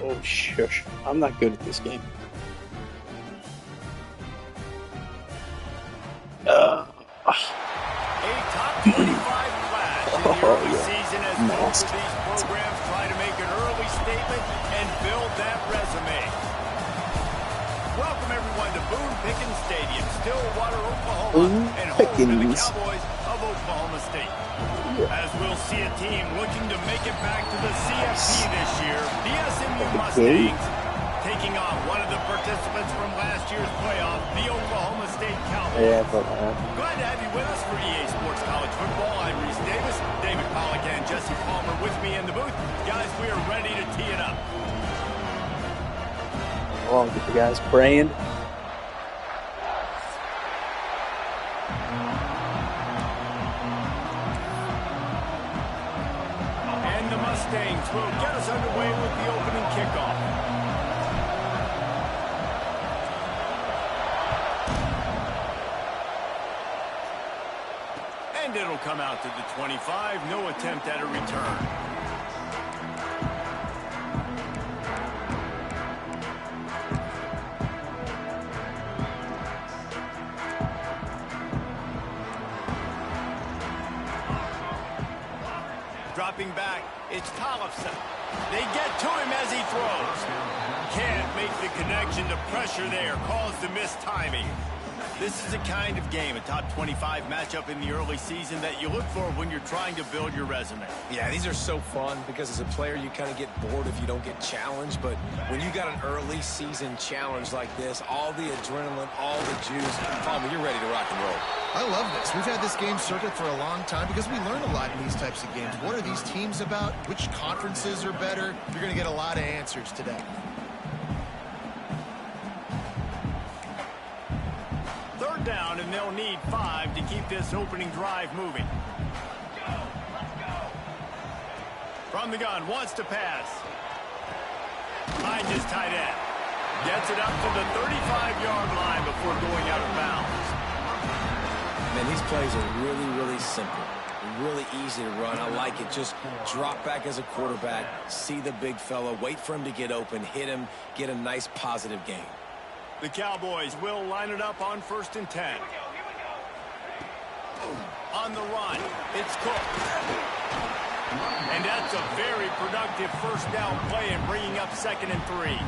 Oh, shush. I'm not good at this game. A top 25 class in the early season as both of these programs try to make an early statement and build that resume. Welcome everyone to Boone Pickens Stadium, Stillwater, Oklahoma, and home to the Cowboys of Oklahoma State. As we'll see a team looking to make it back to the CFP this year, the SMU Mustangs taking on one of the participants from last year's playoff, the Oklahoma State Cowboys. Glad to have you with us for EA Sports College Football. I'm Reese Davis, David Pollack and Jesse Palmer with me in the booth. Guys, we are ready to tee it up. Well, get the guys praying. And the Mustangs will get us underway with the opening kickoff. And it'll come out to the 25. No attempt at a return. Dropping back, it's Tollefson. They get to him as he throws. Can't make the connection. The pressure there caused the missed timing. This is a kind of game, a top 25 matchup in the early season that you look for when you're trying to build your resume. Yeah, these are so fun because as a player you kind of get bored if you don't get challenged, but when you got an early season challenge like this, all the adrenaline, all the juice, Palmer, you're ready to rock and roll. I love this. We've had this game circuit for a long time because we learn a lot in these types of games. What are these teams about? Which conferences are better? You're going to get a lot of answers today. Third down, and they'll need 5 to keep this opening drive moving. From the gun, wants to pass. Finds his tight end. Gets it up to the 35-yard line before going out of bounds. Man, these plays are really, really simple. Really easy to run. I like it. Just drop back as a quarterback, see the big fella, wait for him to get open, hit him, get a nice positive gain. The Cowboys will line it up on 1st and 10. On the run, it's Cook. And that's a very productive first down play and bringing up 2nd and 3.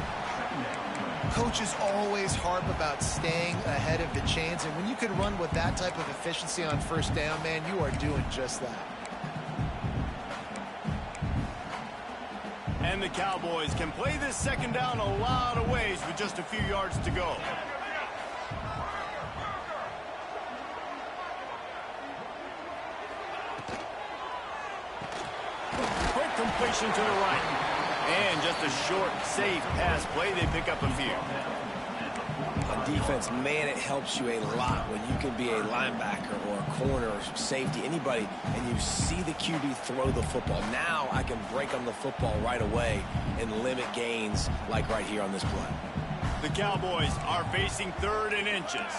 Coaches always harp about staying ahead of the chains, and when you can run with that type of efficiency on 1st down, man, you are doing just that. And the Cowboys can play this 2nd down a lot of ways with just a few yards to go. Quick completion to the right. And just a short, safe pass play. They pick up a few. On defense, man, it helps you a lot when you can be a linebacker or a corner or safety, anybody, and you see the QB throw the football. Now I can break on the football right away and limit gains like right here on this play. The Cowboys are facing 3rd and inches.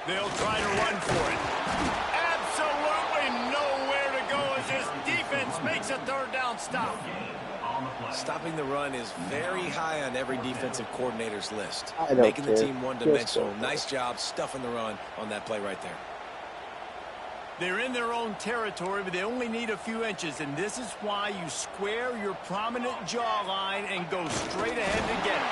They'll try to run for it. Absolutely nowhere to go as this defense makes a 3rd down stop. Stopping the run is very high on every defensive coordinator's list. Making the team one-dimensional. Nice job stuffing the run on that play right there. They're in their own territory, but they only need a few inches, and this is why you square your prominent jawline and go straight ahead to get it.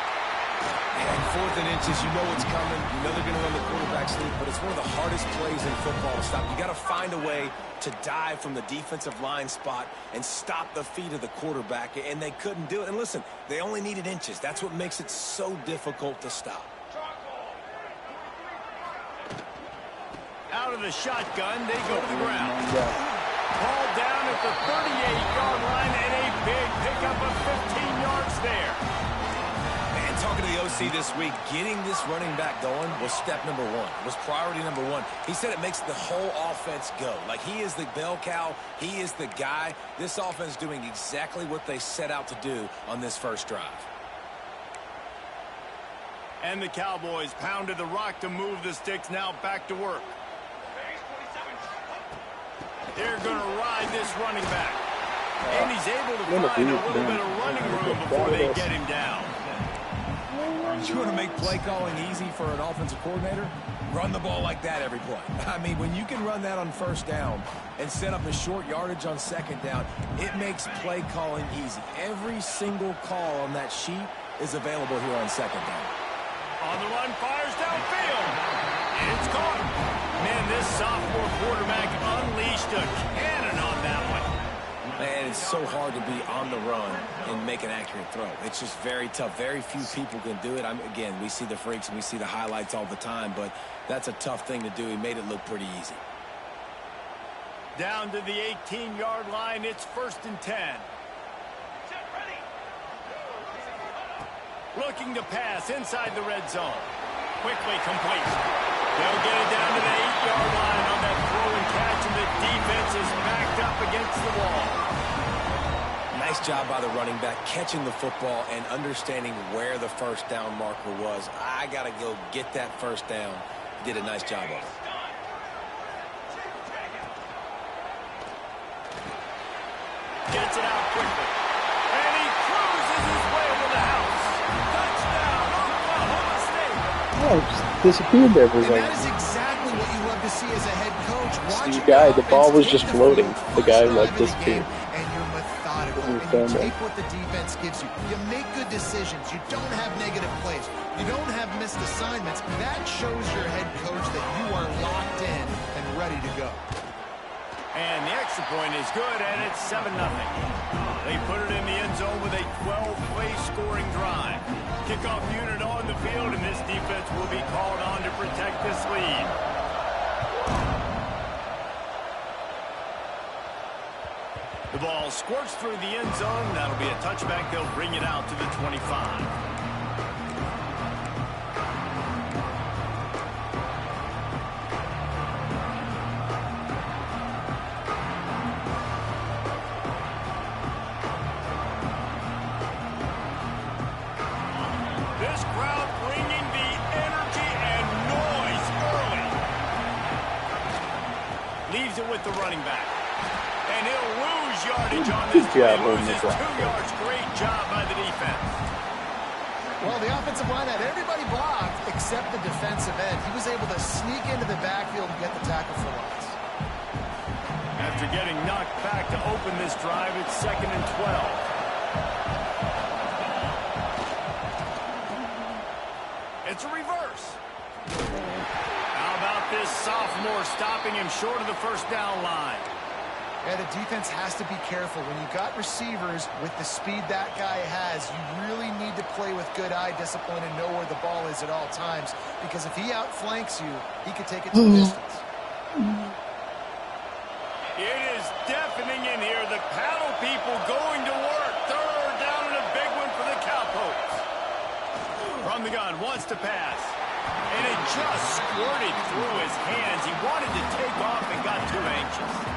And 4th and inches, you know what's coming. You know they're going to run the quarterback sneak, but it's one of the hardest plays in football to stop. You got to find a way to dive from the defensive line spot and stop the feet of the quarterback, and they couldn't do it. And listen, they only needed inches. That's what makes it so difficult to stop. Out of the shotgun, they go to the ground. Ball down at the 38-yard line, and a big pickup of 15 yards there. And talking to the OC this week, getting this running back going was step number 1. It was priority number 1. He said it makes the whole offense go. Like, he is the bell cow. He is the guy. This offense doing exactly what they set out to do on this first drive. And the Cowboys pounded the rock to move the sticks. Now back to work. They're going to ride this running back. And he's able to find a little bit of running room before they get him down. You want to make play calling easy for an offensive coordinator? Run the ball like that every play. I mean, when you can run that on first down and set up a short yardage on second down, it makes play calling easy. Every single call on that sheet is available here on second down. On the run, fires downfield. It's caught. Man, this sophomore quarterback unleashed a cannon on that one. Man, it's so hard to be on the run and make an accurate throw. It's just very tough. Very few people can do it. Again, we see the freaks and we see the highlights all the time, but that's a tough thing to do. He made it look pretty easy. Down to the 18-yard line. It's 1st and 10. Looking to pass inside the red zone. Quickly complete. They'll get it down to the 8-yard line on that throw and catch, and the defense is backed up against the wall. Nice job by the running back catching the football and understanding where the first down marker was. I got to go get that first down. He did a nice job of it. Gets it out quickly. And he cruises his way to the house. Touchdown, Oklahoma State. Oh, just disappeared there for a And that second. is exactly what you love to see as a head coach. Watch The guy, the ball was just floating. The guy like disappeared. And you're methodical. He's And done you that. take what the defense gives you. You make good decisions. You don't have negative plays. You don't have missed assignments. That shows your head coach that you are locked in and ready to go. And the extra point is good, and it's 7-0. They put it in the end zone with a 12-play scoring drive. Kickoff unit on the field, and this defense will be called on to protect this lead. The ball squirts through the end zone. That'll be a touchback. They'll bring it out to the 25. This crowd bringing the energy and noise early. Leaves it with the running back. And he'll lose yardage on this. Good job He holding loses the 2 clock. yards. Great job by the defense. Well, the offensive line had everybody blocked except the defensive end. He was able to sneak into the backfield and get the tackle for loss. After getting knocked back to open this drive, it's 2nd and 12. It's a reverse. How about this sophomore stopping him short of the first down line? Yeah, the defense has to be careful. When you've got receivers with the speed that guy has, you really need to play with good eye discipline and know where the ball is at all times. Because if he outflanks you, he could take it to the distance. It is deafening in here. The paddle people going to work. 3rd down and a big one for the Cowpokes. From the gun, wants to pass. And it just squirted through his hands. He wanted to take off and got too anxious.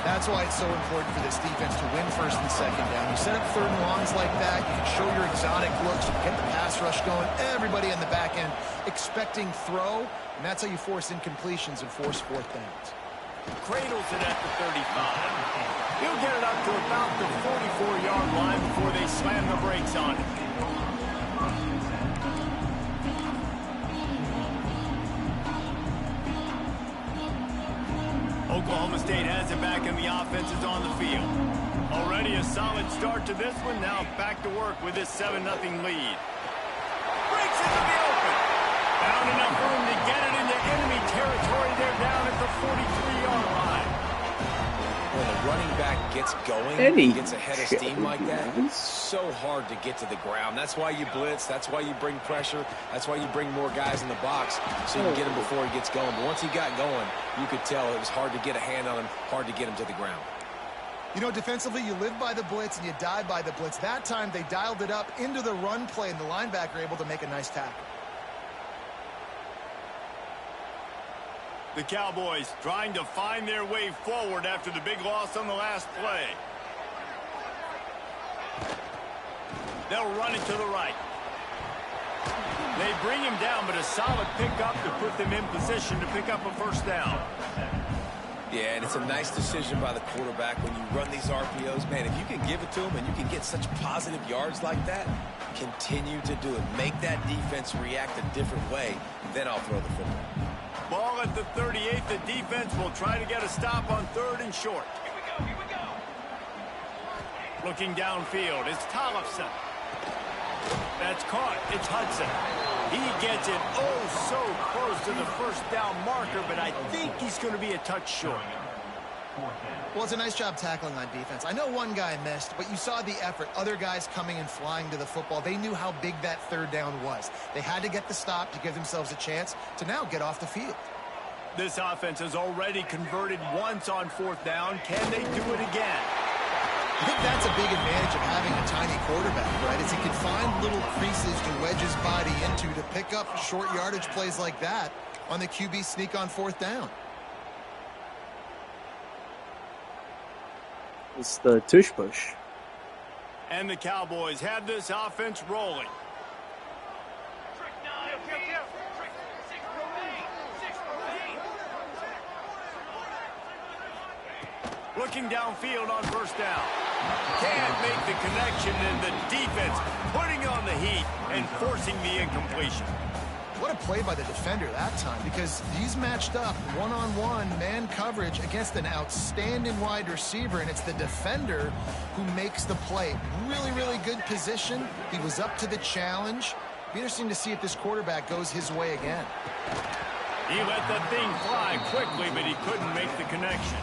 That's why it's so important for this defense to win 1st and 2nd down. You set up 3rd and longs like that, you can show your exotic looks, you can get the pass rush going, everybody on the back end expecting throw, and that's how you force incompletions and force 4th downs. Cradles it at the 35. He'll get it up to about the 44-yard line before they slam the brakes on it. Oklahoma State has it back and the offense is on the field. Already a solid start to this one. Now back to work with this 7-0 lead. Breaks into the open. Found enough room to get it into enemy territory. They're down at the 43-yard line. When the running back gets going, gets ahead of steam like that, it's so hard to get to the ground. That's why you blitz. That's why you bring pressure. That's why you bring more guys in the box so you can get him before he gets going. But once he got going, you could tell it was hard to get a hand on him, hard to get him to the ground. You know, defensively, you live by the blitz and you die by the blitz. That time, they dialed it up into the run play, and the linebacker able to make a nice tackle. The Cowboys trying to find their way forward after the big loss on the last play. They'll run it to the right. They bring him down, but a solid pickup to put them in position to pick up a 1st down. Yeah, and it's a nice decision by the quarterback when you run these RPOs. Man, if you can give it to him and you can get such positive yards like that, continue to do it. Make that defense react a different way, then I'll throw the football. Ball at the 38. The defense will try to get a stop on 3rd and short. Here we go. Looking downfield, it's Tollefson. That's caught. It's Hudson. He gets it so close to the first down marker, but I think he's going to be a touch short. Well, it's a nice job tackling on defense. I know one guy missed, but you saw the effort. Other guys coming and flying to the football. They knew how big that 3rd down was. They had to get the stop to give themselves a chance to now get off the field. This offense has already converted once on 4th down. Can they do it again? I think that's a big advantage of having a tiny quarterback, right? Is he can find little creases to wedge his body into to pick up short yardage plays like that on the QB sneak on 4th down. It's the tush push. And the Cowboys have this offense rolling. Looking downfield on 1st down. Can't make the connection, and the defense putting on the heat and forcing the incompletion. What a play by the defender that time, because he's matched up one-on-one man coverage against an outstanding wide receiver, and it's the defender who makes the play. Really, really good position. He was up to the challenge. Be interesting to see if this quarterback goes his way again. He let that thing fly quickly, but he couldn't make the connection.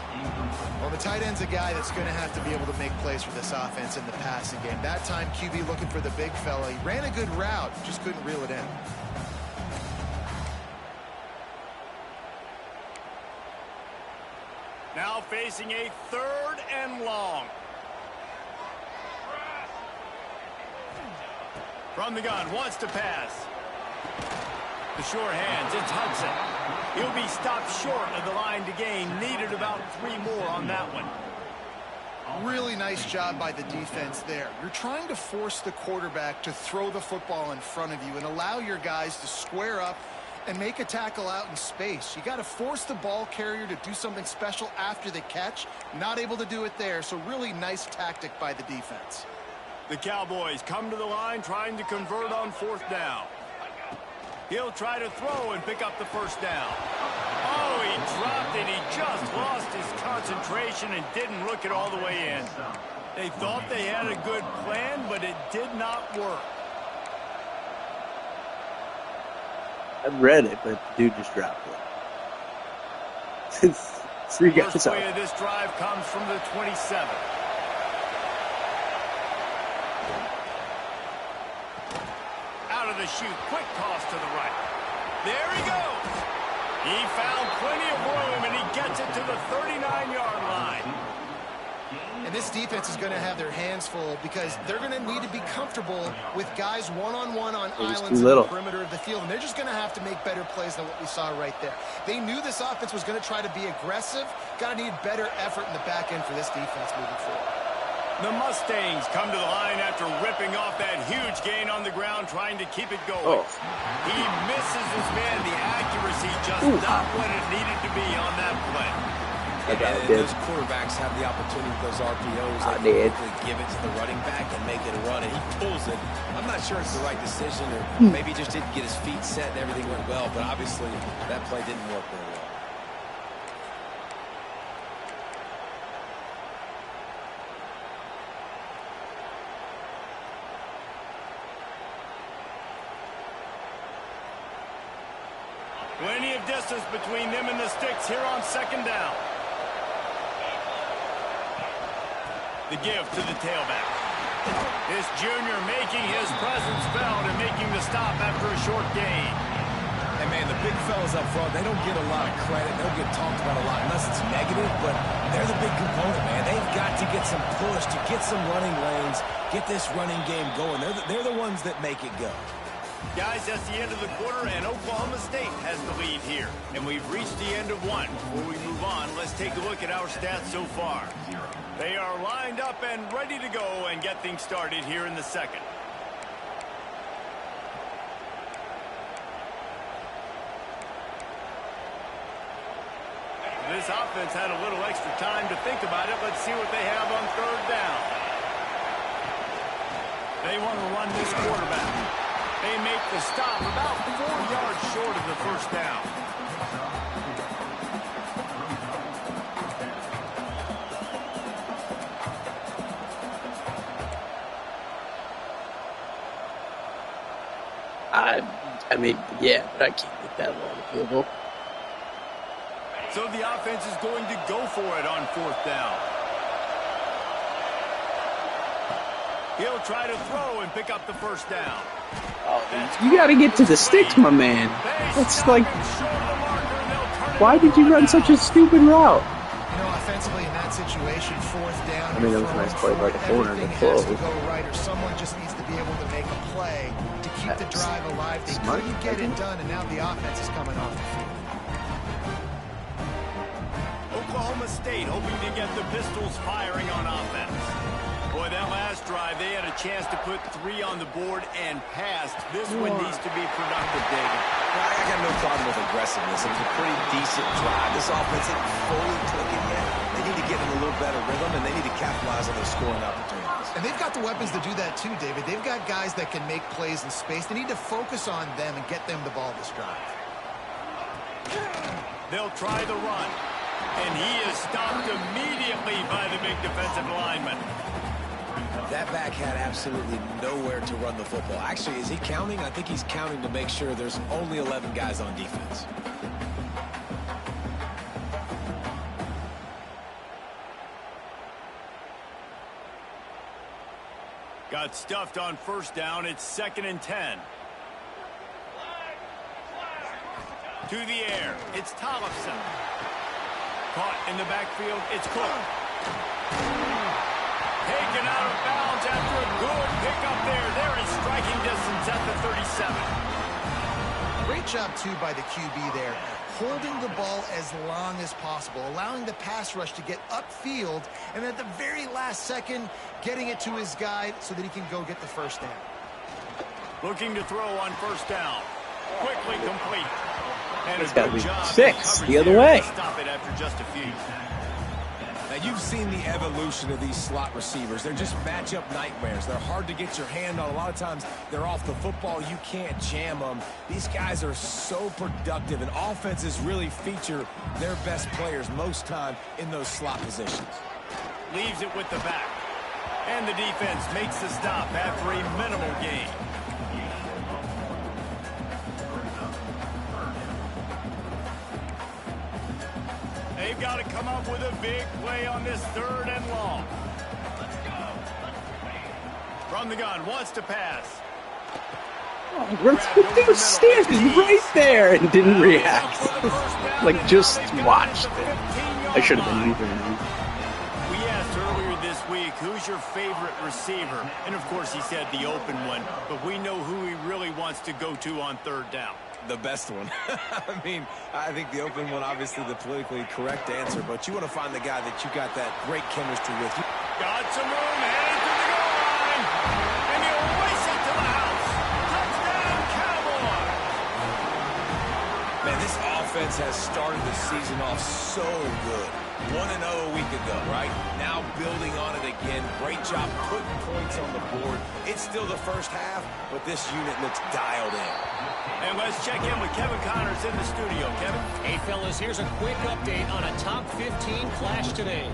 Well, the tight end's a guy that's going to have to be able to make plays for this offense in the passing game. That time, QB looking for the big fella. He ran a good route, just couldn't reel it in. Now facing a 3rd and long. From the gun, wants to pass. The short hands, it's Hudson. He'll be stopped short of the line to gain. Needed about 3 more on that one. Really nice job by the defense there. You're trying to force the quarterback to throw the football in front of you and allow your guys to square up and make a tackle out in space. You got to force the ball carrier to do something special after the catch. Not able to do it there, so really nice tactic by the defense. The Cowboys come to the line trying to convert on 4th down. He'll try to throw and pick up the 1st down. Oh, he dropped it. He just lost his concentration and didn't look it all the way in. They thought they had a good plan, but it did not work. I read it, but the dude just dropped it. 3 guys First out. play of this drive comes from the 27. Out of the chute, quick toss to the right. There he goes. He found plenty of room, and he gets it to the 39-yard line. And this defense is going to have their hands full because they're going to need to be comfortable with guys one-on-one on islands in the perimeter of the field. And they're just going to have to make better plays than what we saw right there. They knew this offense was going to try to be aggressive. Got to need better effort in the back end for this defense moving forward. The Mustangs come to the line after ripping off that huge gain on the ground, trying to keep it going. Oh. He misses his man. The accuracy just not what it needed to be on that play. And those quarterbacks have the opportunity with those RPOs. They can quickly give it to the running back and make it a run, and he pulls it. I'm not sure it's the right decision, or maybe he just didn't get his feet set and everything went well, but obviously that play didn't work very well. Plenty of distance between them and the sticks here on 2nd down. The give to the tailback. This junior making his presence felt and making the stop after a short gain. And, man, the big fellas up front, they don't get a lot of credit. They don't get talked about a lot unless it's negative, but they're the big component, man. They've got to get some push, to get some running lanes, get this running game going. They're the ones that make it go. Guys, that's the end of the quarter, and Oklahoma State has the lead here. And we've reached the end of one. Before we move on, let's take a look at our stats so far. They are lined up and ready to go and get things started here in the second. This offense had a little extra time to think about it. Let's see what they have on third down. They want to run this quarterback. They make the stop about 4 yards short of the first down. I mean, yeah, but I can't get that long field goal. So the offense is going to go for it on fourth down. He'll try to throw and pick up the first down. Oh, you got to get to the sticks, my man. That's like, why did you run such a stupid route? You know, offensively in that situation, fourth down. I mean, that was a nice play by the corner. Everything has to go right, or someone just needs to be able to make a play to keep the drive alive. They couldn't get it done, and now the offense is coming off the field. Oklahoma State hoping to get the Pistols firing on offense. Boy, that last drive, they had a chance to put 3 on the board and passed. This one needs to be productive, David. I got no problem with aggressiveness. It was a pretty decent drive. This offense isn't fully clicking yet. They need to get in a little better rhythm, and they need to capitalize on those scoring opportunities. And they've got the weapons to do that too, David. They've got guys that can make plays in space. They need to focus on them and get them the ball this drive. They'll try the run. And he is stopped immediately by the big defensive lineman. That back had absolutely nowhere to run the football. Actually, is he counting? I think he's counting to make sure there's only 11 guys on defense. Got stuffed on first down. It's 2nd and 10. To the air. It's Tollefson. Caught in the backfield. It's Cook. Taken out of bounds after a good pickup there. They're in striking distance at the 37. Great job, too, by the QB there. Holding the ball as long as possible, allowing the pass rush to get upfield, and at the very last second, getting it to his guy so that he can go get the first down. Looking to throw on first down. Quickly complete. And it's got to be 6 the other way. Stop it after just a few. Now, you've seen the evolution of these slot receivers. They're just matchup nightmares. They're hard to get your hand on. A lot of times, they're off the football. You can't jam them. These guys are so productive, and offenses really feature their best players most time in those slot positions. Leaves it with the back. And the defense makes the stop after a minimal gain. They've got to come up with a big play on this 3rd and long. From the gun, wants to pass. Oh, he was standing right there and didn't react. Like, just watched it. I should have been leaving. We asked earlier this week, who's your favorite receiver? And, of course, he said the open one. But we know who he really wants to go to on 3rd down. The best one. I mean, I think the open one, obviously the politically correct answer, but you want to find the guy that you got that great chemistry with. Got some room, heading to the goal line, and he'll race it to the house. Touchdown, Cowboys! Man, this offense has started the season off so good. 1-0 a week ago, right? Now building on it again. Great job putting points on the board. It's still the first half, but this unit looks dialed in. And let's check in with Kevin Connors in the studio. Kevin? Hey, fellas, here's a quick update on a top 15 clash today.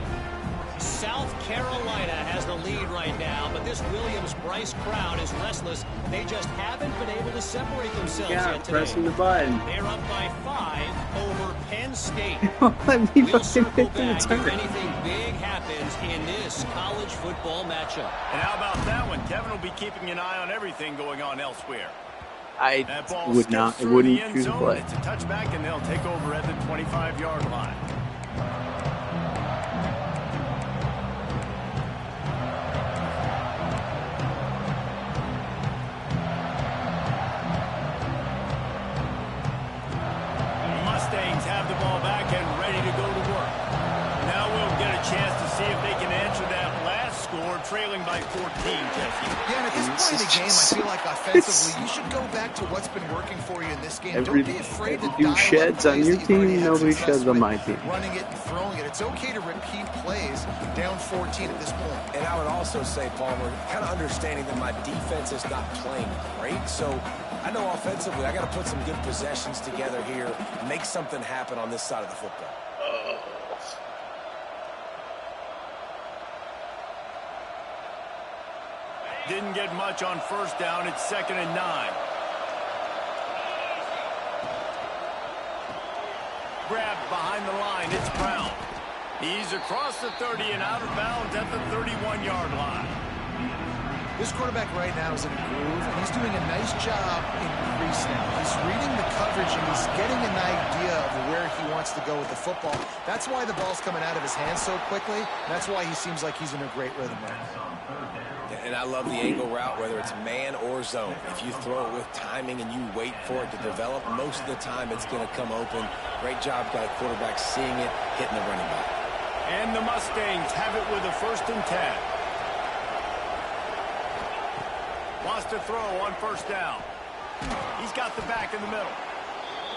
South Carolina has the lead right now, but this Williams-Bryce crowd is restless. They just haven't been able to separate themselves yet today. Pressing the button. They're up by 5 over Penn State. Let me We'll fucking circle pick the back if return. anything big happens in this college football matchup. And how about that one? Kevin will be keeping an eye on everything going on elsewhere. I That ball would skips not. It through wouldn't the end choose a zone. play. It's a touchback, and they'll take over at the 25-yard line. Mustangs have the ball back and ready to go to work. Now we'll get a chance to see if they can answer that last score trailing by 14, Jesse. Yeah, and at this point in the game, I feel like offensively, you should go back to what's been working for you in this game. Don't be afraid to dial up sheds on plays your that you've already team, had nobody success sheds on with, my team. running it and throwing it. It's okay to repeat plays down 14 at this point. And I would also say, Palmer, kind of understanding that my defense is not playing great, so I know offensively I got to put some good possessions together here, make something happen on this side of the football. Didn't get much on first down. It's 2nd and 9. Grabbed behind the line. It's Brown. He's across the 30 and out of bounds at the 31-yard line. This quarterback right now is in a groove, and he's doing a nice job increasing it. He's reading the coverage, and he's getting an idea of where he wants to go with the football. That's why the ball's coming out of his hands so quickly. That's why he seems like he's in a great rhythm right now. And I love the angle route, whether it's man or zone. If you throw it with timing and you wait for it to develop, most of the time it's going to come open. Great job by the quarterback seeing it, hitting the running back. And the Mustangs have it with a 1st and 10. Wants to throw on first down. He's got the back in the middle.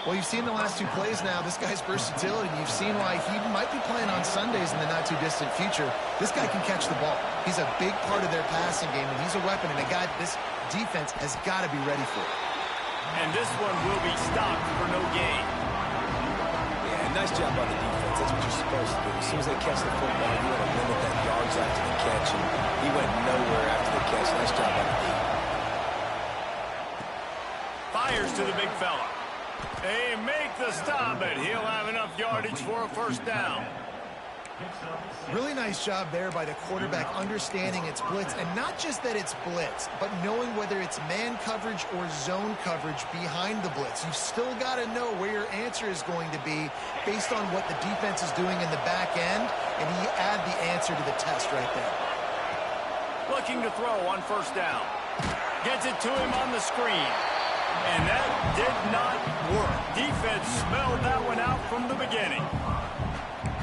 Well, you've seen the last 2 plays now. This guy's versatility. You've seen why he might be playing on Sundays in the not-too-distant future. This guy can catch the ball. He's a big part of their passing game, and he's a weapon, and a guy this defense has got to be ready for. And this one will be stopped for no gain. Yeah, nice job by the defense. That's what you're supposed to do. As soon as they catch the football, you want to limit that yards after the catch, and he went nowhere after the catch. Nice job by the defense. Fires to the big fella. They make the stop, but he'll have enough yardage for a first down. Really nice job there by the quarterback understanding it's blitz, and not just that it's blitz, but knowing whether it's man coverage or zone coverage behind the blitz. You've still got to know where your answer is going to be based on what the defense is doing in the back end, and he add the answer to the test right there. Looking to throw on first down. Gets it to him on the screen. And that did not work. Defense smelled that one out from the beginning.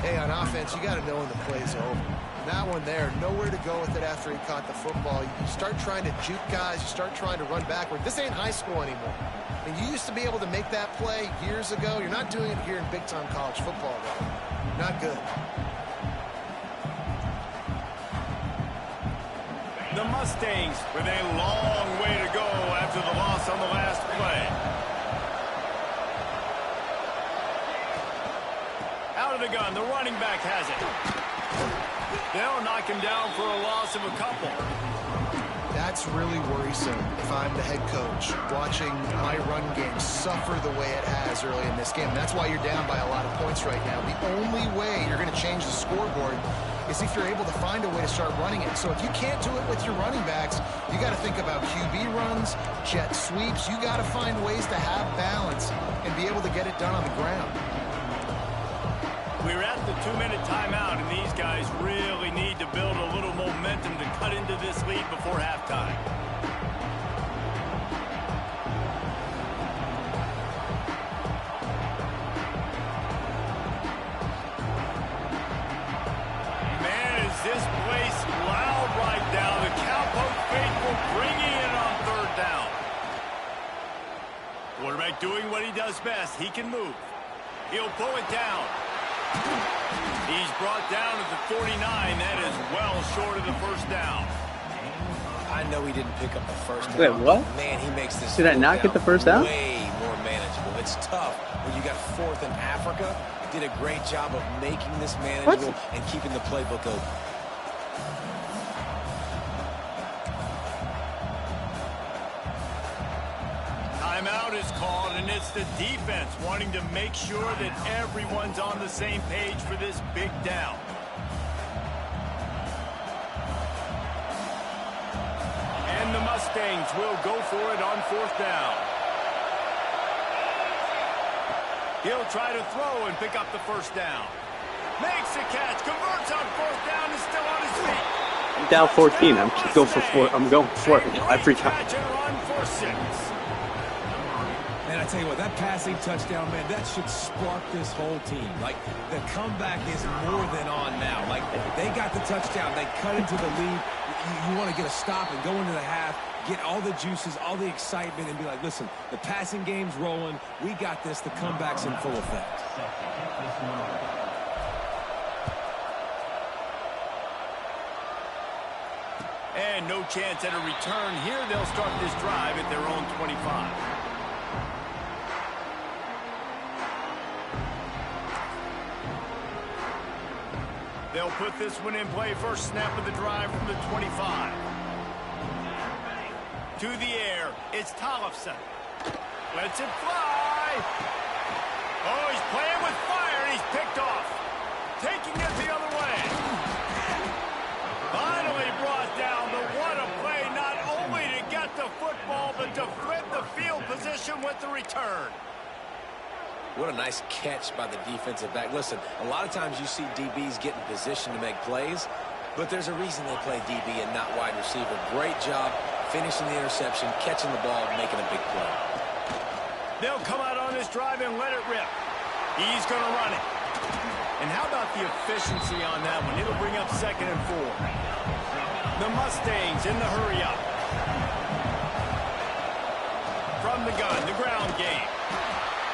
Hey, on offense, you got to know when the play's over. That one there, nowhere to go with it after he caught the football. You start trying to juke guys. You start trying to run backward. This ain't high school anymore. I mean, you used to be able to make that play years ago. You're not doing it here in big-time college football, though. Not good. The Mustangs with a long way to go after the loss on the last play. Out of the gun, the running back has it. They'll knock him down for a loss of a couple. That's really worrisome if I'm the head coach watching my run game suffer the way it has early in this game. That's why you're down by a lot of points right now. The only way you're going to change the scoreboard is if you're able to find a way to start running it. So if you can't do it with your running backs, you got to think about QB runs, jet sweeps. You got to find ways to have balance and be able to get it done on the ground. We're at the 2-minute timeout, and these guys really need to build a little momentum to cut into this lead before halftime. Man, is this place loud right now. The Cowpoke faithful bringing it on 3rd down. Quarterback doing what he does best. He can move. He'll pull it down. He's brought down at the 49. That is well short of the first down. I know he didn't pick up the first down. Wait, what? Man, he makes this. Did I not get the first down? Way more manageable. It's tough when you got 4th in Africa. Did a great job of making this manageable and keeping the playbook open. Timeout is called, and it's the defense wanting to make sure that everyone's on the same page for this big down. And the Mustangs will go for it on 4th down. He'll try to throw and pick up the first down. Makes a catch, converts on 4th down, and still on his feet. I'm down 14. I'm going for 4. I'm going for it. Every time. Catch and run for 6. Man, I tell you what, that passing touchdown, man, that should spark this whole team. Like, the comeback is more than on now. Like, they got the touchdown. They cut into the lead. you want to get a stop and go into the half, get all the juices, all the excitement, and be like, listen, the passing game's rolling. We got this. The comeback's in full effect. And no chance at a return here. They'll start this drive at their own 25. They'll put this one in play. First snap of the drive from the 25. To the air, it's Tollefson. Lets it fly. Oh, he's playing with fire, and he's picked off. Taking it the other way. Finally brought down. But what a play, not only to get the football, but to flip the field position with the return. What a nice catch by the defensive back. Listen, a lot of times you see DBs get in position to make plays, but there's a reason they play DB and not wide receiver. Great job finishing the interception, catching the ball, and making a big play. They'll come out on this drive and let it rip. He's going to run it. And how about the efficiency on that one? It'll bring up 2nd and 4. The Mustangs in the hurry up. From the gun, the ground game.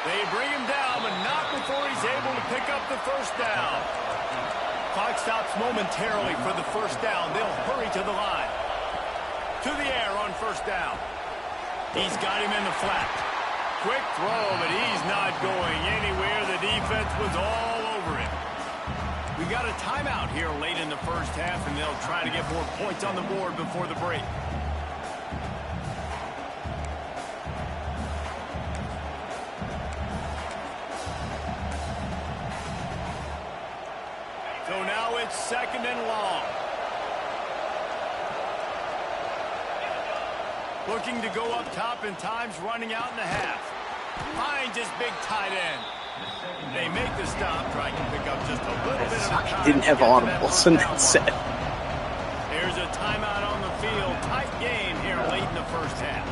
They bring him down, but not before he's able to pick up the first down. Clock stops momentarily for the first down. They'll hurry to the line. To the air on first down. He's got him in the flat. Quick throw, but he's not going anywhere. The defense was all over him. We got a timeout here late in the first half, and they'll try to get more points on the board before the break. So now it's 2nd and long. Looking to go up top, and time's running out in the half. Finds his big tight end. They make the stop, trying to pick up just a little bit of time. Didn't have audibles in that set. There's a timeout on the field. Tight game here late in the first half.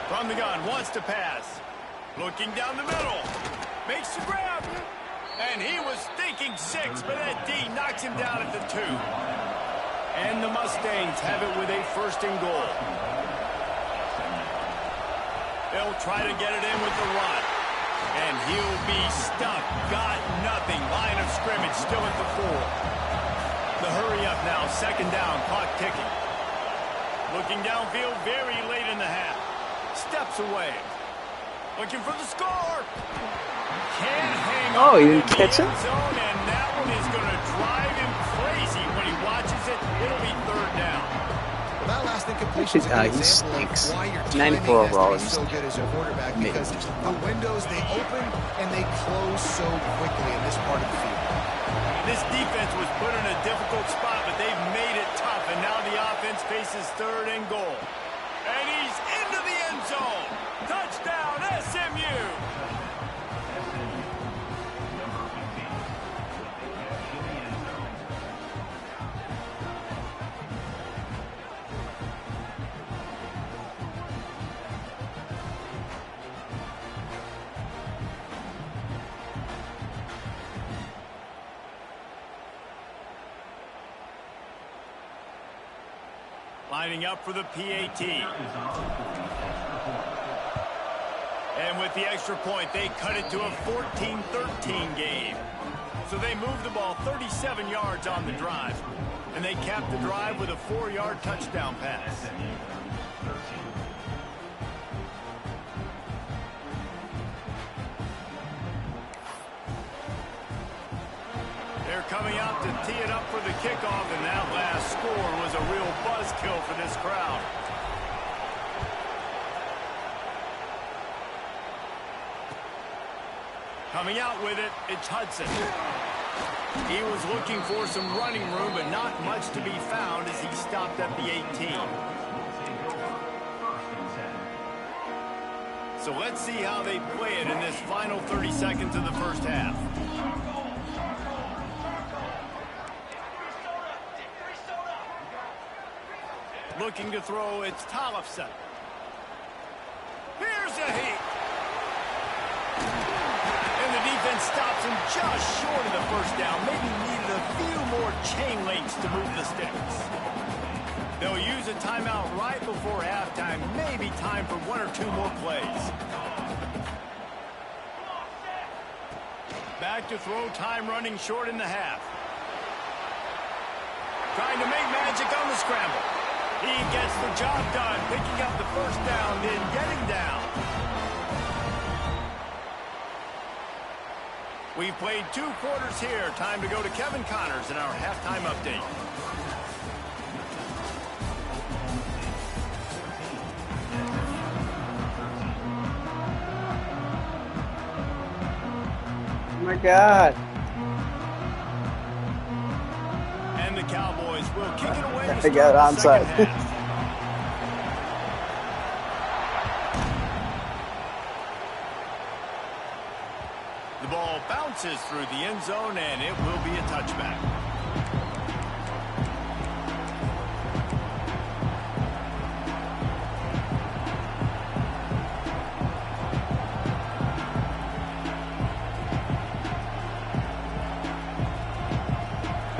From the gun, wants to pass. Looking down the middle. Makes the grab. And he was thinking 6, but that D knocks him down at the 2. And the Mustangs have it with a 1st and goal. They'll try to get it in with the run. And he'll be stuck. Got nothing. Line of scrimmage still at the 4. The hurry up now. 2nd down. Clock ticking. Looking downfield very late in the half. Steps away. Looking for the score. Can't hang on. Oh, you didn't catch it? Zone, and that one is going to drive him crazy when he watches it. It'll be 3rd down. Well, that last incompletion is a good He example stinks. of why your 94 timing has to overall. be so good as a quarterback, because the windows, they open and they close so quickly in this part of the field. This defense was put in a difficult spot, but they've made it tough, and now the offense faces 3rd and goal. And he's into the end zone. Touchdown, SMU. Lining up for the PAT. And with the extra point, they cut it to a 14-13 game. So they moved the ball 37 yards on the drive. And they capped the drive with a 4-yard touchdown pass. They're coming out to tee it up for the kickoff, and that last score was a real buzzkill for this crowd. Coming out with it, it's Hudson. He was looking for some running room, but not much to be found as he stopped at the 18. So let's see how they play it in this final 30 seconds of the first half. Looking to throw, it's Tollefson. Here's a heat. And the defense stops him just short of the first down. Maybe needed a few more chain links to move the sticks. They'll use a timeout right before halftime. Maybe time for one or two more plays. Back to throw, time running short in the half. Trying to make magic on the scramble. He gets the job done, picking up the first down, then getting down. We've played 2 quarters here. Time to go to Kevin Connors in our halftime update. Oh my God. And the Cowboys will kick it away. I got it onside. The ball bounces through the end zone, and it will be a touchback.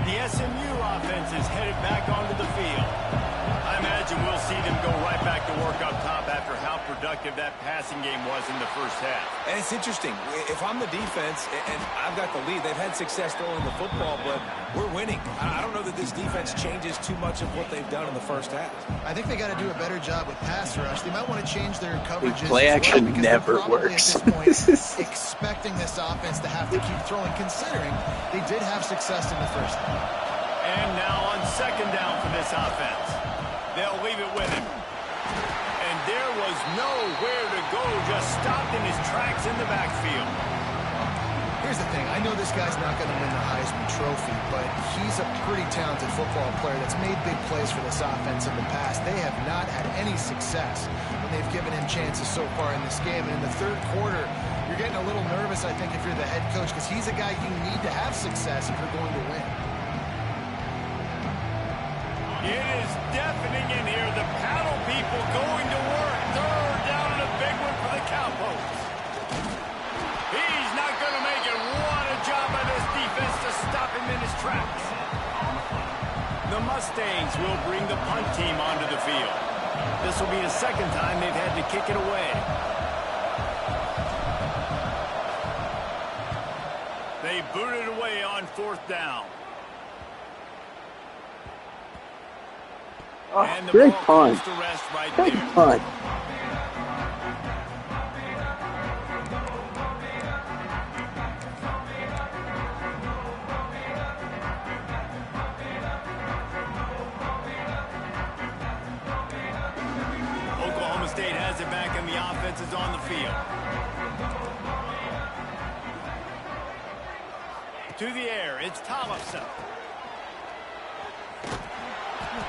The SMU offense is headed back onto the field. I imagine we'll see them go right back to work up top after how productive that passing game was in the first half. And it's interesting. If I'm the defense and I've got the lead, they've had success throwing the football, but we're winning. I don't know that this defense changes too much of what they've done in the first half. I think they got to do a better job with pass rush. They might want to change their coverages. Play action never At works. this point, expecting this offense to have to keep throwing, considering they did have success in the first half. And now on second down for this offense. They'll leave it with him. And there was nowhere to go, just stopped in his tracks in the backfield. Here's the thing. I know this guy's not going to win the Heisman Trophy, but he's a pretty talented football player that's made big plays for this offense in the past. They have not had any success when they've given him chances so far in this game. And in the third quarter, you're getting a little nervous, I think, if you're the head coach, because he's a guy you need to have success if you're going to win. It is deafening in here. The paddle people going to work. Third down and a big one for the Cowboys. He's not going to make it. What a job by this defense to stop him in his tracks. The Mustangs will bring the punt team onto the field. This will be the second time they've had to kick it away. They booted away on fourth down. Oh, great punt. Great punt. Oklahoma State has it back and the offense is on the field. To the air, it's Tollefson.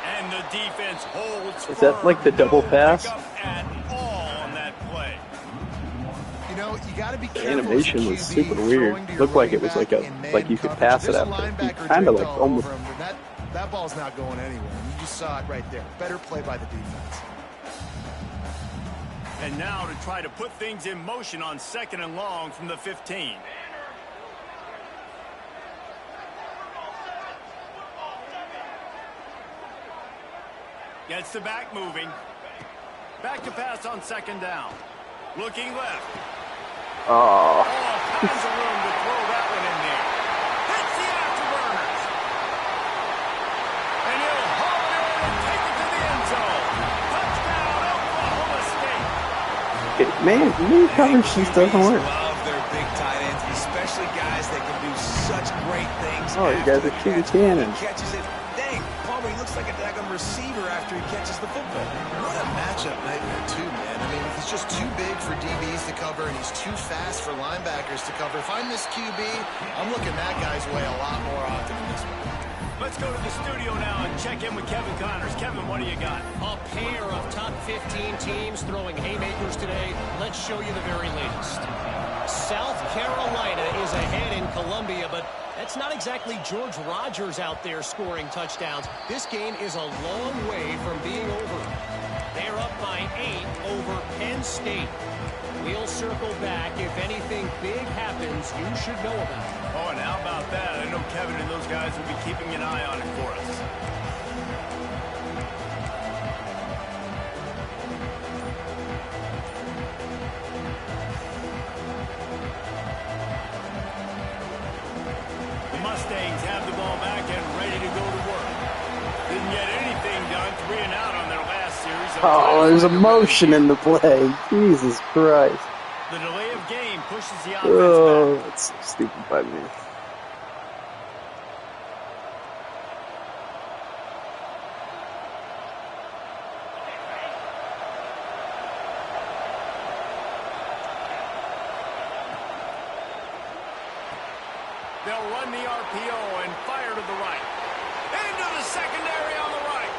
And the defense holds. Is that like the double pass? At all on that play. You know, you got to be careful. The animation was super weird. Looked like it was like you could pass it after. Kind of like almost. That ball's not going anywhere. You just saw it right there. Better play by the defense. And now to try to put things in motion on second and long from the 15. Gets the back moving. Back to pass on second down. Looking left. Oh. Finds a room to throw that one in there. Hits the afterburners. And he'll haul it in and take it to the end zone. Touchdown, Oklahoma State. Man, new coverage just doesn't work. Love their big tight ends, especially guys that can do such great things. Oh, you guys are shooting cannons. Catches it. Dang, Palmer, he looks like a daggum receiver after he catches the football. What a matchup nightmare, too, man. I mean, he's just too big for DBs to cover, and he's too fast for linebackers to cover. If I'm this QB, I'm looking that guy's way a lot more often than this one. Let's go to the studio now and check in with Kevin Connors. Kevin, what do you got? A pair of top 15 teams throwing haymakers today. Let's show you the very latest. South Carolina is ahead in Columbia, but that's not exactly George Rogers out there scoring touchdowns. This game is a long way from being over. They're up by 8 over Penn State. We'll circle back. If anything big happens, you should know about it. Oh, and how about that? I know Kevin and those guys will be keeping an eye on it for us. The Mustangs have the ball back and ready to go to work. Didn't get anything done 3 and out on their last series. Oh, there's emotion in the play. Jesus Christ. The delay of game pushes the offense Oh, back. that's so stupid by me. They'll run the RPO and fire to the right. Into the secondary on the right.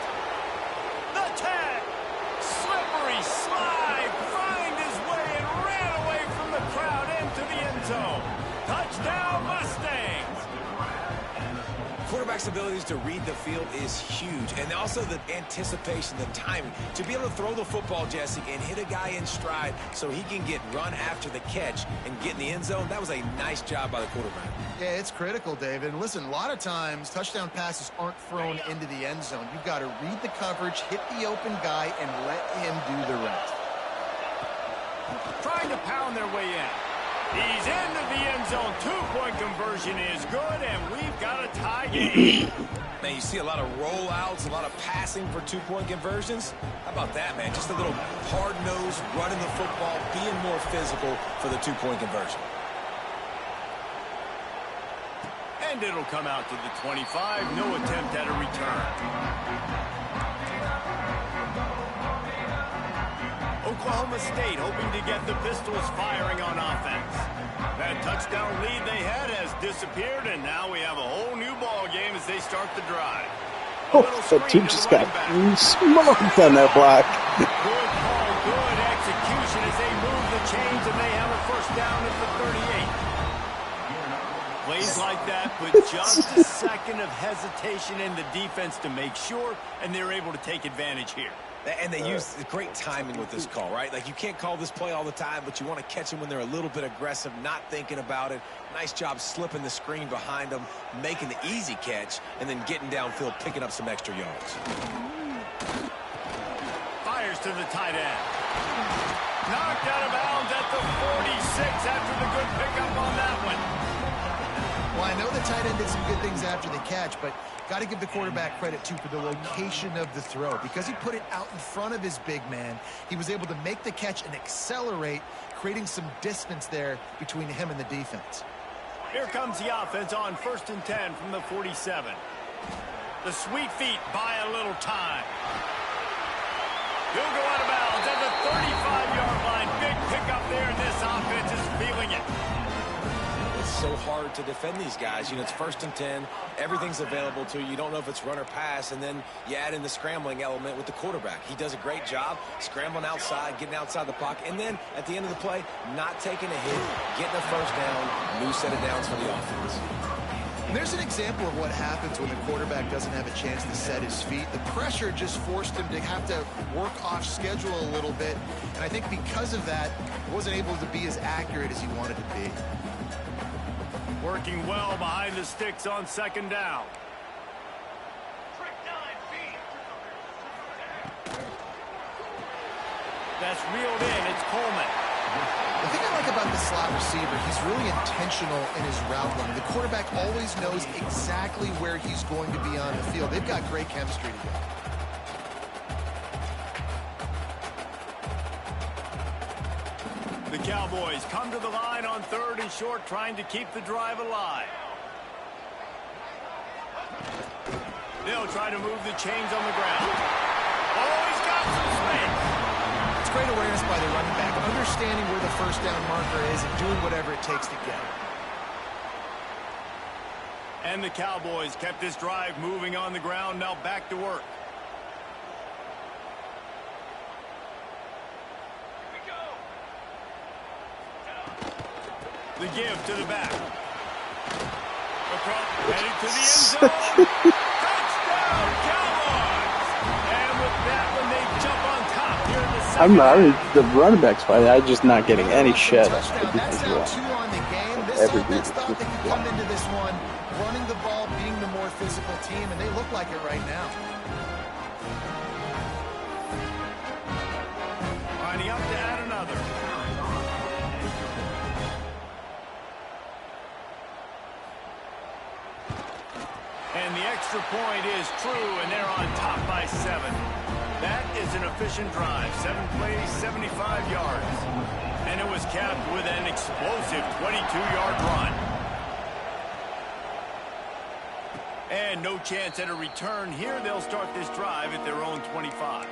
The tag. Slippery slide. Find his way and ran away from the crowd into the end zone. Touchdown Mustangs. Quarterback's abilities to read the field is huge, and also the anticipation, the timing. To be able to throw the football, Jesse, and hit a guy in stride so he can get run after the catch and get in the end zone, that was a nice job by the quarterback. Yeah, it's critical, David. And listen, a lot of times touchdown passes aren't thrown into the end zone. You've got to read the coverage, hit the open guy, and let him do the rest. Trying to pound their way in. He's into the end zone. 2-point conversion is good, and we've got a tie game. Man, you see a lot of rollouts, a lot of passing for 2-point conversions. How about that, man? Just a little hard-nosed, running the football, being more physical for the 2-point conversion. And it'll come out to the 25. No attempt at a return. Oklahoma State hoping to get the Pistols firing on offense. That touchdown lead they had has disappeared, and now we have a whole new ball game as they start the drive. Oh, that team just got smoked on that block. Good call, good execution as they move the chains, and they have a first down at the 38. Plays like that, but just a second of hesitation in the defense to make sure, and they're able to take advantage here. And they use great timing with this call, right? Like, you can't call this play all the time, but you want to catch them when they're a little bit aggressive, not thinking about it. Nice job slipping the screen behind them, making the easy catch, and then getting downfield, picking up some extra yards. Fires to the tight end. Knocked out of bounds at the 46 after the good pickup on that one. Well, I know the tight end did some good things after the catch, but got to give the quarterback credit, too, for the location of the throw. Because he put it out in front of his big man, he was able to make the catch and accelerate, creating some distance there between him and the defense. Here comes the offense on 1st and 10 from the 47. The sweet feet buy a little time. He'll go out of bounds at the 35-yard line. Big pickup there, and this offense is feeling it. So hard to defend these guys. You know, it's 1st and 10. Everything's available to you. You don't know if it's run or pass, and then you add in the scrambling element with the quarterback. He does a great job scrambling outside, getting outside the pocket, and then at the end of the play, not taking a hit, getting a first down, new set of downs for the offense. And there's an example of what happens when the quarterback doesn't have a chance to set his feet. The pressure just forced him to have to work off schedule a little bit, and I think because of that, he wasn't able to be as accurate as he wanted to be. Working well behind the sticks on 2nd down. That's reeled in. It's Coleman. The thing I like about the slot receiver, he's really intentional in his route running. The quarterback always knows exactly where he's going to be on the field. They've got great chemistry together. The Cowboys come to the line on 3rd and short, trying to keep the drive alive. They'll try to move the chains on the ground. Oh, he's got some space. It's great awareness by the running back, understanding where the first down marker is and doing whatever it takes to get it. And the Cowboys kept this drive moving on the ground, now back to work. The give to the back. Across, headed to the end zone. Touchdown, Cowboys! And with that one, they jump on top here in the second half. The running back's fine. I'm just not getting any shed. That's now 2 on the game. This offense thought they could come into this one running the ball, being the more physical team, and they look like it right now. Lining up to add another. And the extra point is true, and they're on top by 7. That is an efficient drive. 7 plays, 75 yards. And it was capped with an explosive 22-yard run. And no chance at a return here. They'll start this drive at their own 25.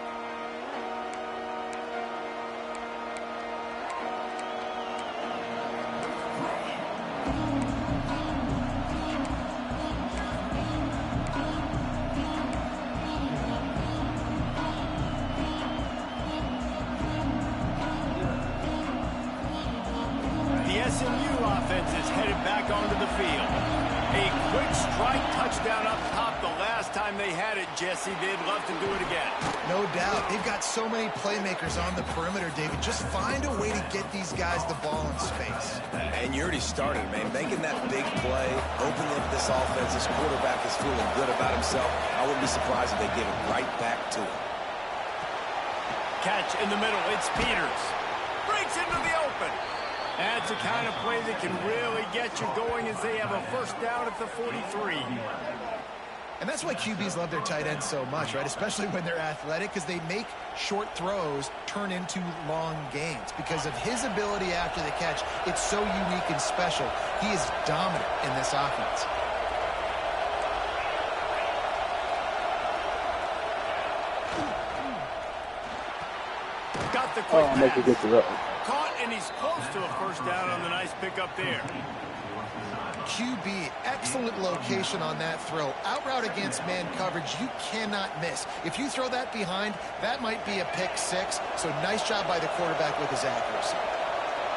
SMU offense is headed back onto the field. A quick strike touchdown up top the last time they had it, Jesse. They'd love to do it again. No doubt. They've got so many playmakers on the perimeter, David. Just find a way to get these guys the ball in space. And you already started, man. Making that big play, opening up this offense. This quarterback is feeling good about himself. I wouldn't be surprised if they give it right back to him. Catch in the middle. It's Peters. Breaks into the open. That's the kind of play that can really get you going as they have a first down at the 43. And that's why QBs love their tight ends so much, right? Especially when they're athletic, because they make short throws turn into long gains. Because of his ability after the catch, it's so unique and special. He is dominant in this offense. Got the quick pass. Make a good throw. Caught, and he's close to a first down on the nice pickup there. QB, excellent location on that throw. Out route against man coverage, you cannot miss. If you throw that behind, that might be a pick 6. So nice job by the quarterback with his accuracy.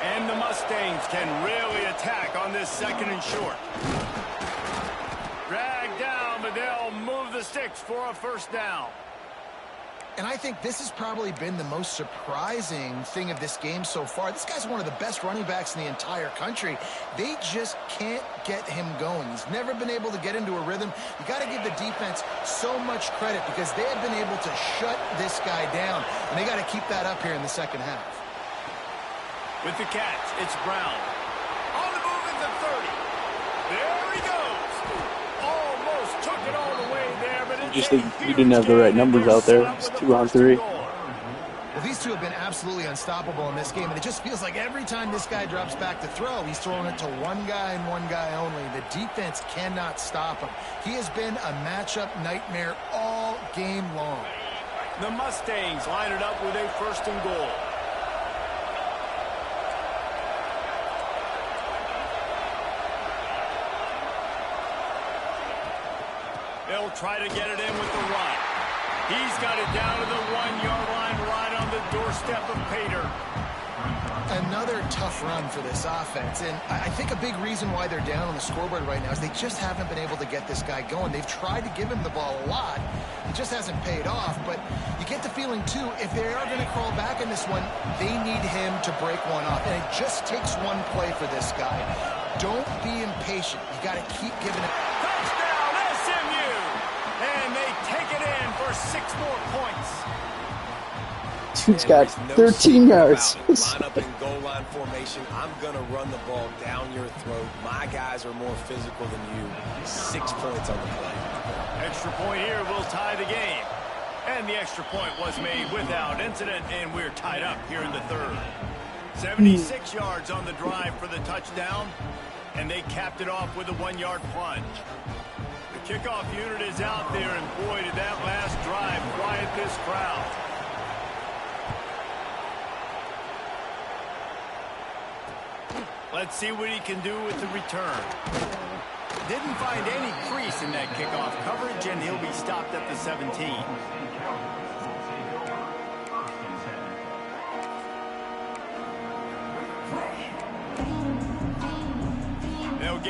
And the Mustangs can really attack on this second and short. Dragged down, but they'll move the sticks for a first down. And I think this has probably been the most surprising thing of this game so far. This guy's one of the best running backs in the entire country. They just can't get him going. He's never been able to get into a rhythm. You got to give the defense so much credit because they have been able to shut this guy down. And they got to keep that up here in the second half. With the catch, it's Brown. On the move at the 30. There he goes. Almost took it all the way there, but it's Just think you didn't have the right numbers out there. It's 2 on 3. Well, these two have been absolutely unstoppable in this game, and it just feels like every time this guy drops back to throw, he's throwing it to one guy and one guy only. The defense cannot stop him. He has been a matchup nightmare all game long. The Mustangs line it up with a first and goal. They'll try to get it in with the run. He's got it down to the 1-yard line right on the doorstep of Pater. Another tough run for this offense, and I think a big reason why they're down on the scoreboard right now is they just haven't been able to get this guy going. They've tried to give him the ball a lot. It just hasn't paid off, but you get the feeling, too, if they are going to crawl back in this one, they need him to break one off, and it just takes one play for this guy. Don't be impatient. You got to keep giving it. Touchdown, SMU! And they take it in for 6 more points. Dude's got 13 yards. Line up in goal line formation. I'm going to run the ball down your throat. My guys are more physical than you. 6 points on the play. Extra point here will tie the game. And the extra point was made without incident, and we're tied up here in the third. 76 yards on the drive for the touchdown, and they capped it off with a 1-yard plunge. The kickoff unit is out there, and boy, did that last drive quiet this crowd. Let's see what he can do with the return. Didn't find any crease in that kickoff coverage, and he'll be stopped at the 17.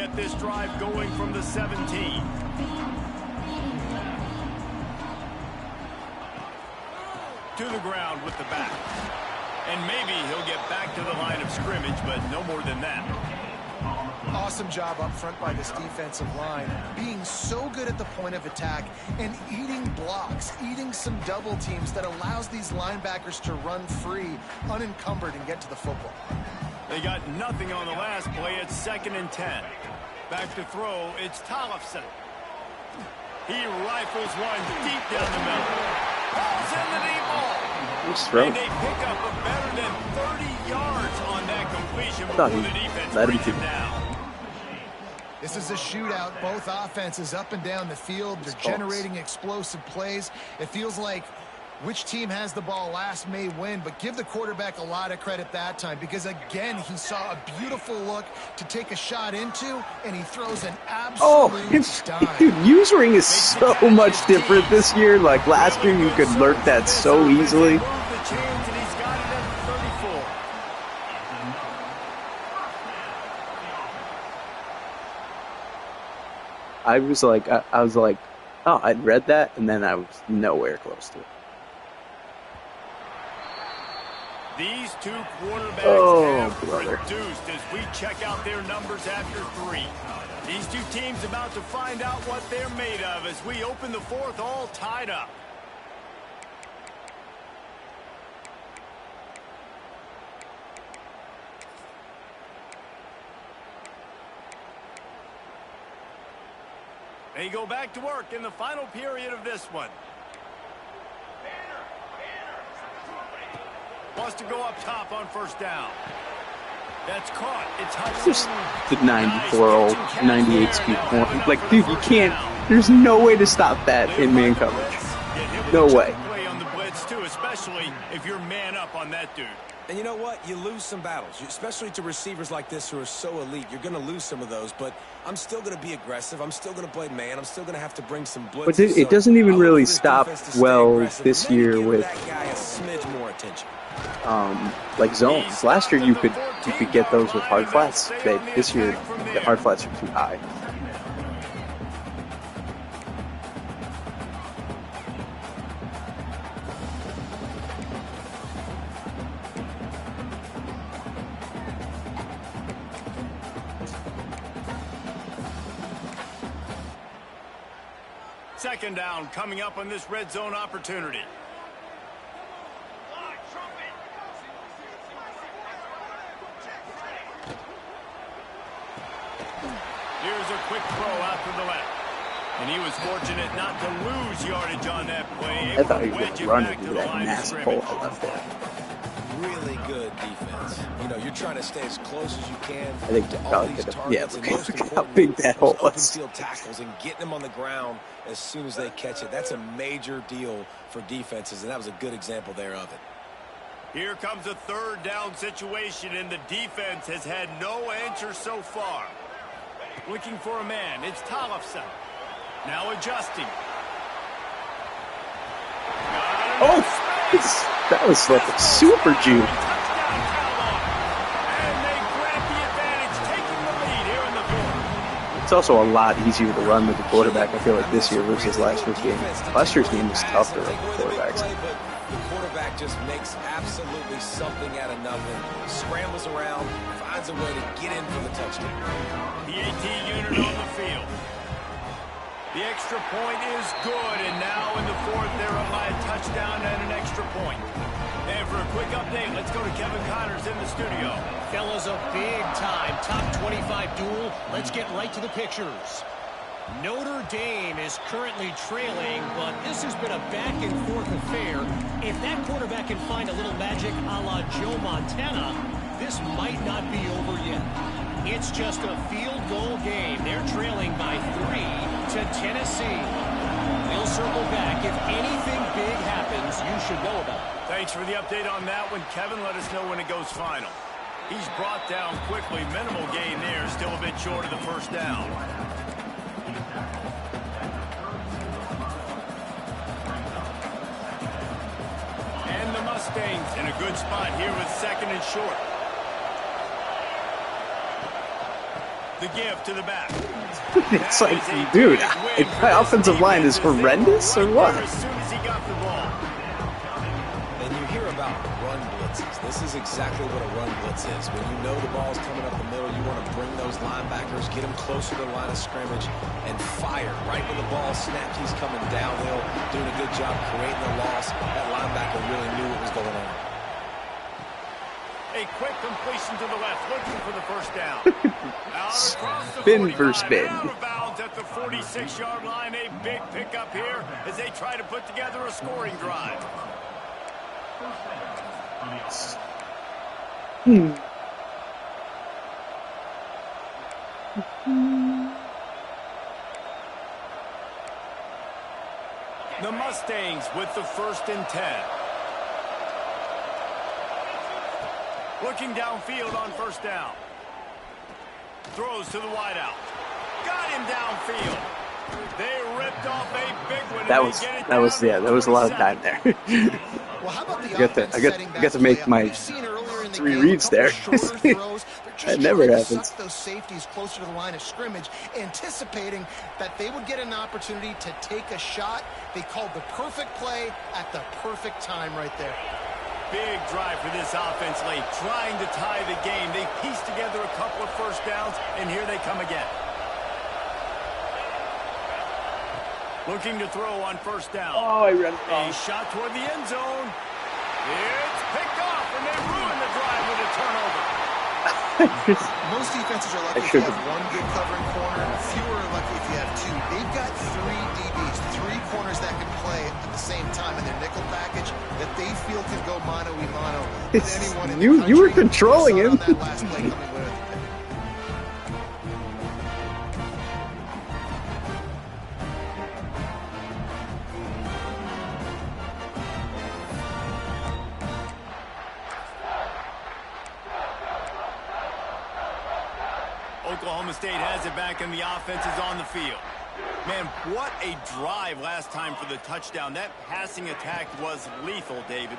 get this drive going from the 17. To the ground with the back. And maybe he'll get back to the line of scrimmage, but no more than that. Awesome job up front by this defensive line, being so good at the point of attack and eating blocks, eating some double teams that allows these linebackers to run free, unencumbered, and get to the football. They got nothing on the last play. It's 2nd and 10. Back to throw, it's Tollefson. He rifles one deep down the middle. Falls in the deep ball. And they pick up a better than 30 yards on that completion before the defense brings him down. This is a shootout. Both offenses up and down the field. They're generating explosive plays. It feels like which team has the ball last may win, but give the quarterback a lot of credit that time because, again, he saw a beautiful look to take a shot into, and he throws an absolute dime. Dude, using is so much different this year. Like last year, you could lurk that so easily. I was like, oh, I'd read that, and then I was nowhere close to it. These two quarterbacks have produced as we check out their numbers after 3. These two teams about to find out what they're made of as we open the 4th all tied up. They go back to work in the final period of this one. Wants to go up top on 1st down. That's caught. It's just the 94-old, 98-speed point. Like, dude, you can't. There's no way to stop that in man coverage. No way. Play on the blitz too, especially if you're man up on that dude. And you know what? You lose some battles, especially to receivers like this who are so elite. You're going to lose some of those, but I'm still going to be aggressive. I'm still going to play man. I'm still going to have to bring some blitz. But it doesn't even really stop well this year with that guy a smidge more attention. Like zones. Last year you could get those with hard flats. This year the hard flats are too high. Second down coming up on this red zone opportunity. Here's a quick throw out to the left. And he was fortunate not to lose yardage on that play. I thought he was going to run into that massive hole I left there. Really good defense. You know, you're trying to stay as close as you can. I think to all these targets. Look how big that hole was. Open field tackles and getting them on the ground as soon as they catch it. That's a major deal for defenses, and that was a good example there of it. Here comes a 3rd down situation, and the defense has had no answer so far. Looking for a man. It's Tollefson. Now adjusting. Oh, that was like a super juke. It's also a lot easier to run with the quarterback, I feel like, this year versus last year's game. Last year's game was tougher with the quarterbacks. The quarterback just makes absolutely something out of nothing, scrambles around, finds a way to get in for the touchdown. The AT unit on the field. The extra point is good, and now in the 4th, they're up by a touchdown and an extra point. And for a quick update, let's go to Kevin Connors in the studio. Fellas, a big-time top 25 duel. Let's get right to the pictures. Notre Dame is currently trailing, but this has been a back-and-forth affair. If that quarterback can find a little magic a la Joe Montana, this might not be over yet. It's just a field goal game. They're trailing by 3 to Tennessee. We'll circle back. If anything big happens, you should know about it. Thanks for the update on that one, Kevin. Let us know when it goes final. He's brought down quickly. Minimal gain there. Still a bit short of the 1st down. And the Mustangs in a good spot here with 2nd and short. The give to the back. It's like, dude, my offensive line is horrendous or what? As soon as he got the ball. And you hear about run blitzes. This is exactly what a run blitz is. When you know the ball's coming up the middle, you want to bring those linebackers, get them closer to the line of scrimmage, and fire. Right when the ball snapped, he's coming downhill, doing a good job creating the loss. That linebacker really knew what was going on. A quick completion to the left, looking for the first down. Out across the Spin 45, for spin. out of bounds at the 46-yard line. A big pickup here as they try to put together a scoring drive. The Mustangs with the 1st and 10. Looking downfield on 1st down. Throws to the wideout. Got him downfield. They ripped off a big one. That was a lot of time there. Well, how about the I got to make my 3 reads there. That never happens. Those safeties closer to the line of scrimmage, anticipating that they would get an opportunity to take a shot. They called the perfect play at the perfect time right there. Big drive for this offense late, trying to tie the game. They pieced together a couple of 1st downs, and here they come again. Looking to throw on 1st down. Oh, I read it wrong. A shot toward the end zone. It's picked off, and they ruin the drive with a turnover. Most defenses are lucky if you have 1 good covering corner. Fewer are lucky if you have 2. They've got 3 DBs, 3 corners that can play at the same time in their nickel package that they feel can go mano-a-mano with anyone in the country. You were controlling him. On that last play coming with it. Oklahoma State has it back, and the offense is on the field. Man, what a drive last time for the touchdown. That passing attack was lethal, David.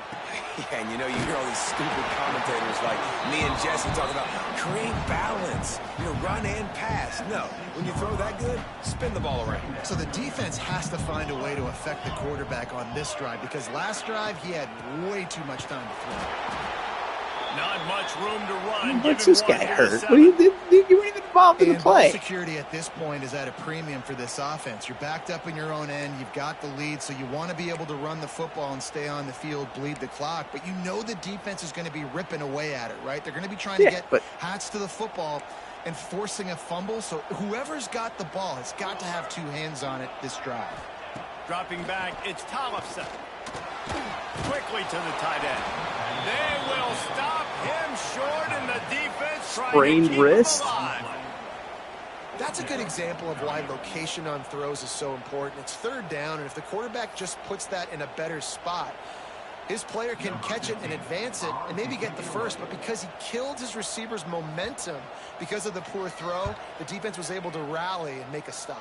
Yeah, and you know, you hear all these stupid commentators like me and Jesse talking about create balance, run and pass. No, when you throw that good, spin the ball around. So the defense has to find a way to affect the quarterback on this drive, because last drive he had way too much time to throw. Not much room to run. What's this guy hurt? What you weren't even involved in the play. Ball security at this point is at a premium for this offense. You're backed up in your own end. You've got the lead, so you want to be able to run the football and stay on the field, bleed the clock. But you know the defense is going to be ripping away at it, right? They're going to be trying to get hats to the football and forcing a fumble. So whoever's got the ball has got to have 2 hands on it this drive. Dropping back, it's Tollefson. Quickly to the tight end. They will stop him short, and the defense trying to keep wrist. him alive. That's a good example of why location on throws is so important. It's 3rd down, and if the quarterback just puts that in a better spot, his player can catch it and advance it and maybe get the first, but because he killed his receiver's momentum because of the poor throw, the defense was able to rally and make a stop.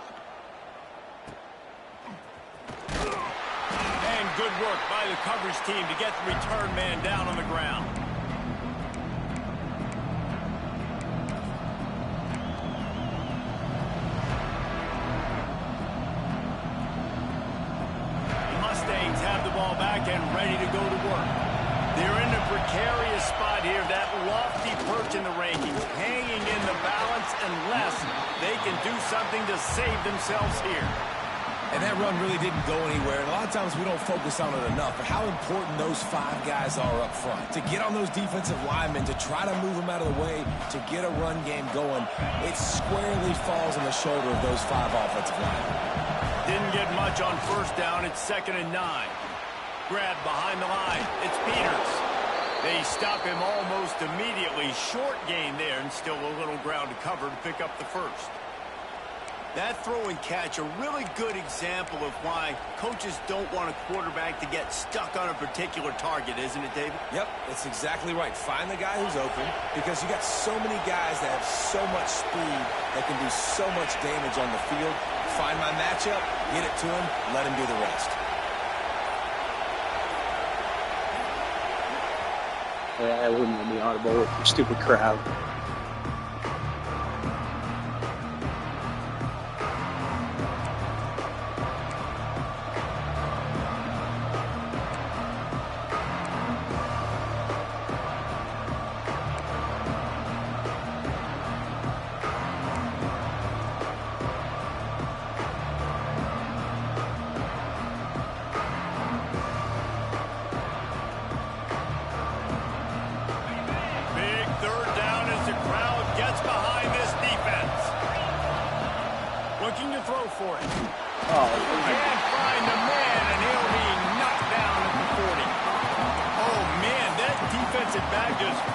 And good work by the coverage team to get the return man down on the ground. The Mustangs have the ball back and ready to go to work. They're in a precarious spot here, that lofty perch in the rankings, hanging in the balance unless they can do something to save themselves here. And that run really didn't go anywhere. And a lot of times we don't focus on it enough, but how important those 5 guys are up front. To get on those defensive linemen, to try to move them out of the way, to get a run game going, it squarely falls on the shoulder of those 5 offensive linemen. Didn't get much on 1st down. It's 2nd and 9. Grab behind the line. It's Peters. They stop him almost immediately. Short gain there, and still a little ground to cover to pick up the first. That throw and catch, a really good example of why coaches don't want a quarterback to get stuck on a particular target, isn't it, David? Yep, that's exactly right. Find the guy who's open, because you got so many guys that have so much speed that can do so much damage on the field. Find my matchup, get it to him, let him do the rest. Yeah, I wouldn't let me audible with your stupid crowd.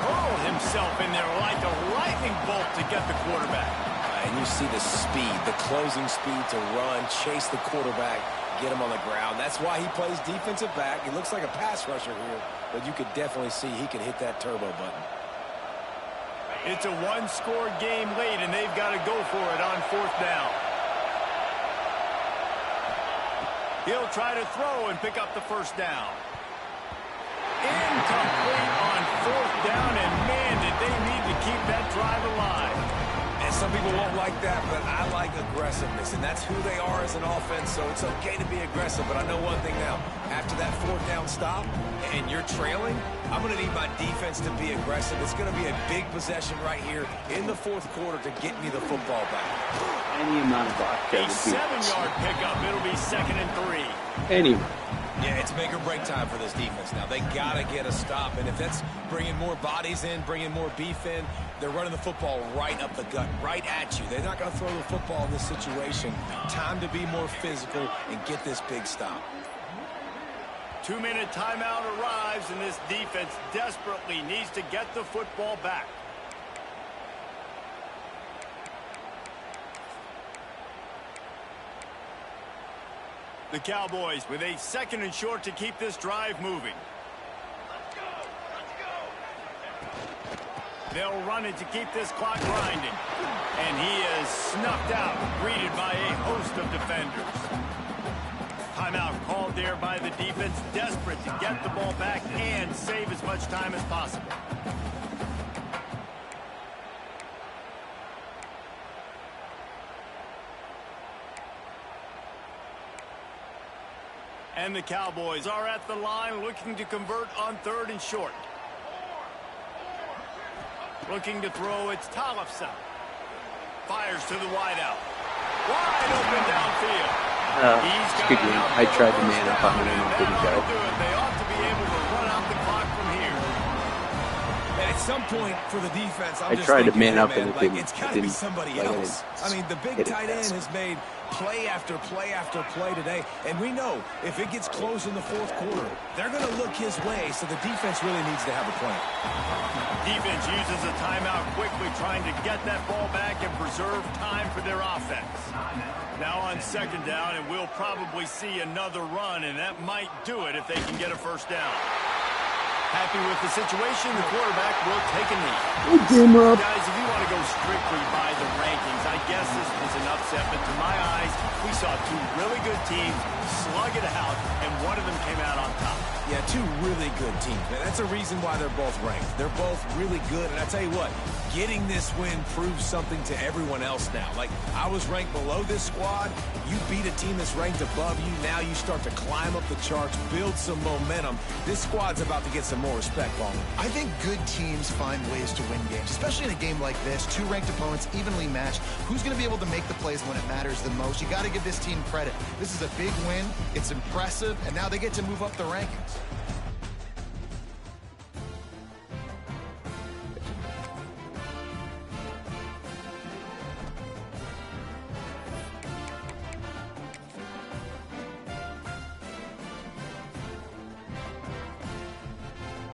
hurl himself in there like a lightning bolt to get the quarterback. And you see the speed, the closing speed to run, chase the quarterback, get him on the ground. That's why he plays defensive back. He looks like a pass rusher here, but you could definitely see he can hit that turbo button. It's a one-score game late, and they've got to go for it on 4th down. He'll try to throw and pick up the 1st down. Incomplete on 4th down, and man, did they need to keep that drive alive. And some people won't like that, but I like aggressiveness, and that's who they are as an offense, so it's okay to be aggressive. But I know one thing now. After that 4th down stop and you're trailing, I'm going to need my defense to be aggressive. It's going to be a big possession right here in the 4th quarter to get me the football back. Any amount of block. A 7-yard pickup. It'll be 2nd and 3. Anyway. Yeah, it's make or break time for this defense now. They got to get a stop, and if that's bringing more bodies in, bringing more beef in, they're running the football right up the gut, right at you. They're not going to throw the football in this situation. Time to be more physical and get this big stop. 2-minute timeout arrives, and this defense desperately needs to get the football back. The Cowboys with a 2nd and short to keep this drive moving. They'll run it to keep this clock grinding. And he is snuffed out, greeted by a host of defenders. Timeout called there by the defense, desperate to get the ball back and save as much time as possible. And the Cowboys are at the line looking to convert on 3rd and short. Looking to throw, it's Tollefson. Fires to the wideout. Wide open downfield. Good game. I tried to man up on him and it didn't go. They ought to be able to run out the clock from here. And at some point for the defense, I tried to man up and it didn't. It's got to be somebody else. I mean, the big tight end has made play after play after play today. And we know if it gets close in the 4th quarter, they're going to look his way, so the defense really needs to have a plan. Defense uses a timeout quickly, trying to get that ball back and preserve time for their offense. Now on 2nd down, and we'll probably see another run, and that might do it if they can get a 1st down. Happy with the situation, the quarterback will take a knee. Guys, if you want to go strictly by the rankings, I guess this was an upset, but to my eyes, we saw 2 really good teams slug it out, and one of them came out on top. Yeah, 2 really good teams, man. That's a reason why they're both ranked. They're both really good, and I tell you what, getting this win proves something to everyone else now. Like, I was ranked below this squad. You beat a team that's ranked above you. Now you start to climb up the charts, build some momentum. This squad's about to get some more respect on them. I think good teams find ways to win games, especially in a game like this. 2 ranked opponents, evenly matched. Who's going to be able to make the plays when it matters the most? You got to give this team credit. This is a big win. It's impressive, and now they get to move up the rankings.